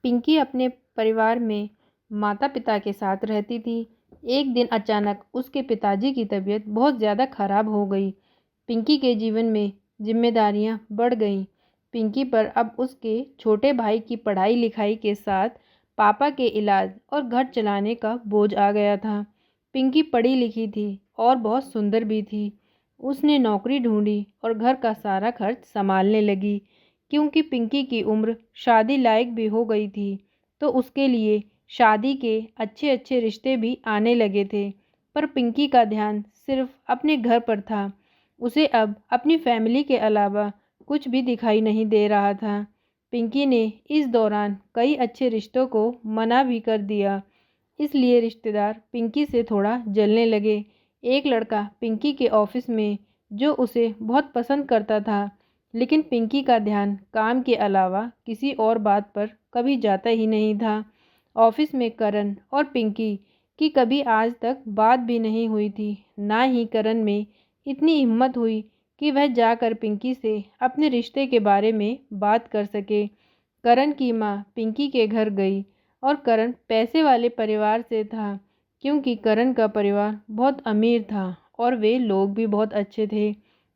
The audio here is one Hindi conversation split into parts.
पिंकी अपने परिवार में माता पिता के साथ रहती थी। एक दिन अचानक उसके पिताजी की तबीयत बहुत ज़्यादा खराब हो गई। पिंकी के जीवन में जिम्मेदारियां बढ़ गईं। पिंकी पर अब उसके छोटे भाई की पढ़ाई लिखाई के साथ पापा के इलाज और घर चलाने का बोझ आ गया था। पिंकी पढ़ी लिखी थी और बहुत सुंदर भी थी। उसने नौकरी ढूंढी और घर का सारा खर्च संभालने लगी। क्योंकि पिंकी की उम्र शादी लायक भी हो गई थी, तो उसके लिए शादी के अच्छे अच्छे रिश्ते भी आने लगे थे। पर पिंकी का ध्यान सिर्फ अपने घर पर था। उसे अब अपनी फैमिली के अलावा कुछ भी दिखाई नहीं दे रहा था। पिंकी ने इस दौरान कई अच्छे रिश्तों को मना भी कर दिया। इसलिए रिश्तेदार पिंकी से थोड़ा जलने लगे। एक लड़का पिंकी के ऑफिस में जो उसे बहुत पसंद करता था, लेकिन पिंकी का ध्यान काम के अलावा किसी और बात पर कभी जाता ही नहीं था। ऑफिस में करण और पिंकी की कभी आज तक बात भी नहीं हुई थी। ना ही करण में इतनी हिम्मत हुई कि वह जाकर पिंकी से अपने रिश्ते के बारे में बात कर सके। करण की माँ पिंकी के घर गई और करण पैसे वाले परिवार से था, क्योंकि करण का परिवार बहुत अमीर था और वे लोग भी बहुत अच्छे थे।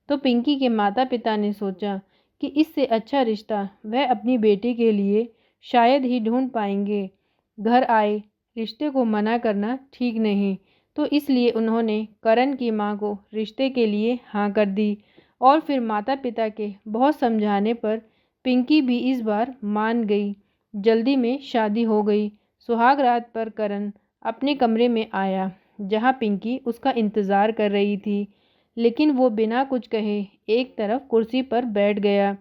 तो पिंकी के माता पिता ने सोचा कि इससे अच्छा रिश्ता वह अपनी बेटी के लिए शायद ही ढूंढ पाएंगे। घर आए रिश्ते को मना करना ठीक नहीं, तो इसलिए उन्होंने करण की मां को रिश्ते के लिए हाँ कर दी। और फिर माता पिता के बहुत समझाने पर पिंकी भी इस बार मान गई। जल्दी में शादी हो गई। सुहाग रात पर करण अपने कमरे में आया, जहाँ पिंकी उसका इंतज़ार कर रही थी। लेकिन वो बिना कुछ कहे एक तरफ कुर्सी पर बैठ गया।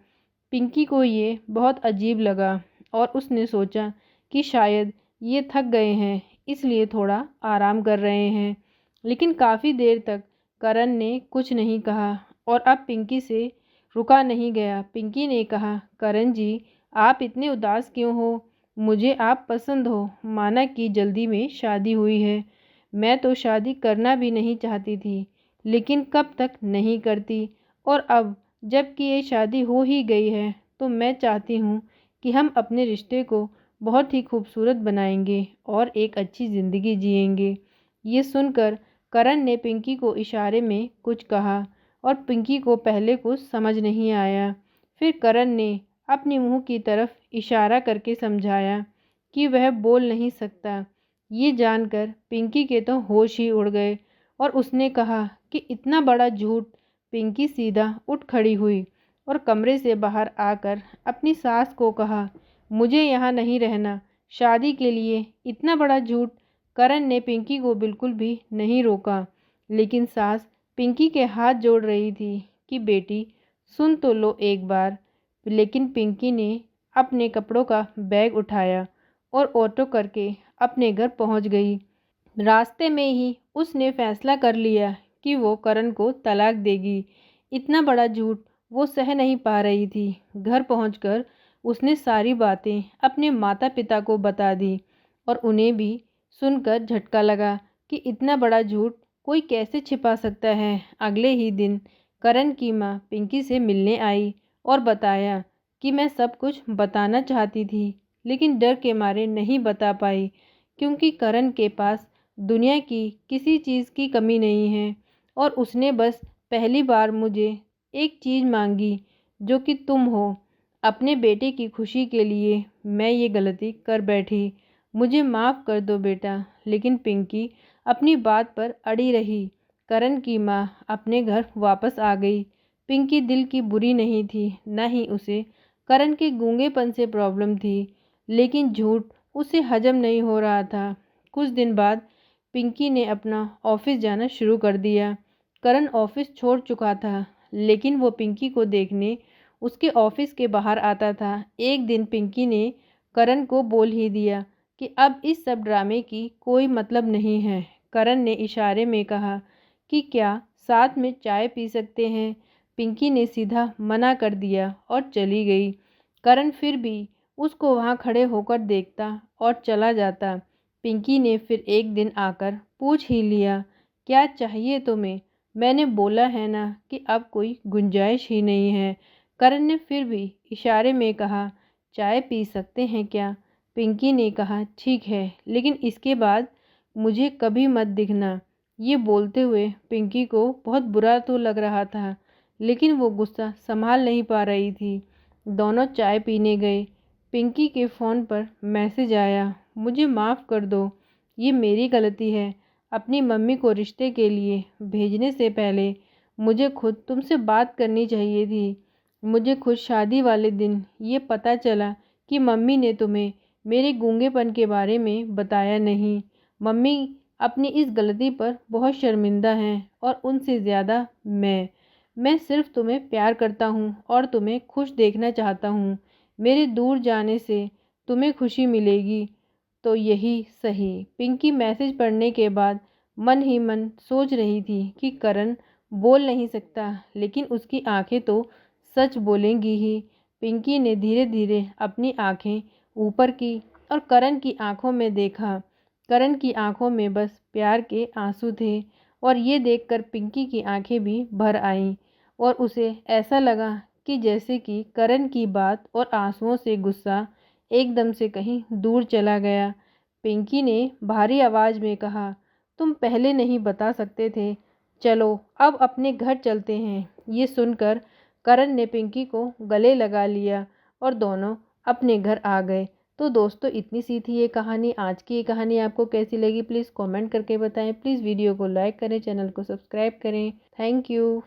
पिंकी को ये बहुत अजीब लगा और उसने सोचा कि शायद ये थक गए हैं, इसलिए थोड़ा आराम कर रहे हैं। लेकिन काफ़ी देर तक करण ने कुछ नहीं कहा और अब पिंकी से रुका नहीं गया। पिंकी ने कहा, करण जी, आप इतने उदास क्यों हो? मुझे आप पसंद हो। माना कि जल्दी में शादी हुई है। मैं तो शादी करना भी नहीं चाहती थी, लेकिन कब तक नहीं करती। और अब जबकि ये शादी हो ही गई है, तो मैं चाहती हूँ कि हम अपने रिश्ते को बहुत ही खूबसूरत बनाएंगे और एक अच्छी ज़िंदगी जिएंगे। ये सुनकर करण ने पिंकी को इशारे में कुछ कहा और पिंकी को पहले कुछ समझ नहीं आया। फिर करण ने अपने मुंह की तरफ इशारा करके समझाया कि वह बोल नहीं सकता। ये जानकर पिंकी के तो होश ही उड़ गए और उसने कहा कि इतना बड़ा झूठ। पिंकी सीधा उठ खड़ी हुई और कमरे से बाहर आकर अपनी सास को कहा, मुझे यहाँ नहीं रहना। शादी के लिए इतना बड़ा झूठ। करण ने पिंकी को बिल्कुल भी नहीं रोका, लेकिन सास पिंकी के हाथ जोड़ रही थी कि बेटी सुन तो लो एक बार। लेकिन पिंकी ने अपने कपड़ों का बैग उठाया और ऑटो करके अपने घर पहुंच गई। रास्ते में ही उसने फैसला कर लिया कि वो करण को तलाक देगी। इतना बड़ा झूठ वो सह नहीं पा रही थी। घर पहुंचकर उसने सारी बातें अपने माता पिता को बता दी और उन्हें भी सुनकर झटका लगा कि इतना बड़ा झूठ कोई कैसे छिपा सकता है। अगले ही दिन करण की माँ पिंकी से मिलने आई और बताया कि मैं सब कुछ बताना चाहती थी, लेकिन डर के मारे नहीं बता पाई, क्योंकि करण के पास दुनिया की किसी चीज़ की कमी नहीं है और उसने बस पहली बार मुझे एक चीज़ मांगी, जो कि तुम हो। अपने बेटे की खुशी के लिए मैं ये गलती कर बैठी। मुझे माफ़ कर दो बेटा। लेकिन पिंकी अपनी बात पर अड़ी रही। करण की माँ अपने घर वापस आ गई। पिंकी दिल की बुरी नहीं थी, न ही उसे करण के गूंगेपन से प्रॉब्लम थी, लेकिन झूठ उसे हजम नहीं हो रहा था। कुछ दिन बाद पिंकी ने अपना ऑफिस जाना शुरू कर दिया। करण ऑफिस छोड़ चुका था, लेकिन वो पिंकी को देखने उसके ऑफिस के बाहर आता था। एक दिन पिंकी ने करण को बोल ही दिया कि अब इस सब ड्रामे की कोई मतलब नहीं है। करण ने इशारे में कहा कि क्या साथ में चाय पी सकते हैं। पिंकी ने सीधा मना कर दिया और चली गई। करण फिर भी उसको वहाँ खड़े होकर देखता और चला जाता। पिंकी ने फिर एक दिन आकर पूछ ही लिया, क्या चाहिए तुम्हें? मैंने बोला है ना कि अब कोई गुंजाइश ही नहीं है। करण ने फिर भी इशारे में कहा, चाय पी सकते हैं क्या? पिंकी ने कहा, ठीक है, लेकिन इसके बाद मुझे कभी मत दिखना। ये बोलते हुए पिंकी को बहुत बुरा तो लग रहा था, लेकिन वो गुस्सा संभाल नहीं पा रही थी। दोनों चाय पीने गए। पिंकी के फ़ोन पर मैसेज आया, मुझे माफ़ कर दो, ये मेरी गलती है। अपनी मम्मी को रिश्ते के लिए भेजने से पहले मुझे खुद तुमसे बात करनी चाहिए थी। मुझे खुद शादी वाले दिन ये पता चला कि मम्मी ने तुम्हें मेरे गूंगेपन के बारे में बताया नहीं। मम्मी अपनी इस गलती पर बहुत शर्मिंदा हैं और उनसे ज़्यादा मैं सिर्फ तुम्हें प्यार करता हूँ और तुम्हें खुश देखना चाहता हूँ। मेरे दूर जाने से तुम्हें खुशी मिलेगी तो यही सही। पिंकी मैसेज पढ़ने के बाद मन ही मन सोच रही थी कि करण बोल नहीं सकता, लेकिन उसकी आंखें तो सच बोलेंगी ही। पिंकी ने धीरे धीरे अपनी आंखें ऊपर की और करण की आंखों में देखा। करण की आंखों में बस प्यार के आंसू थे और ये देखकर पिंकी की आंखें भी भर आईं और उसे ऐसा लगा कि जैसे कि करण की बात और आंसुओं से गुस्सा एकदम से कहीं दूर चला गया। पिंकी ने भारी आवाज़ में कहा, तुम पहले नहीं बता सकते थे। चलो अब अपने घर चलते हैं। ये सुनकर करण ने पिंकी को गले लगा लिया और दोनों अपने घर आ गए। तो दोस्तों, इतनी सी थी ये कहानी। आज की ये कहानी आपको कैसी लगी प्लीज़ कमेंट करके बताएं। प्लीज़ वीडियो को लाइक करें, चैनल को सब्सक्राइब करें। Thank you.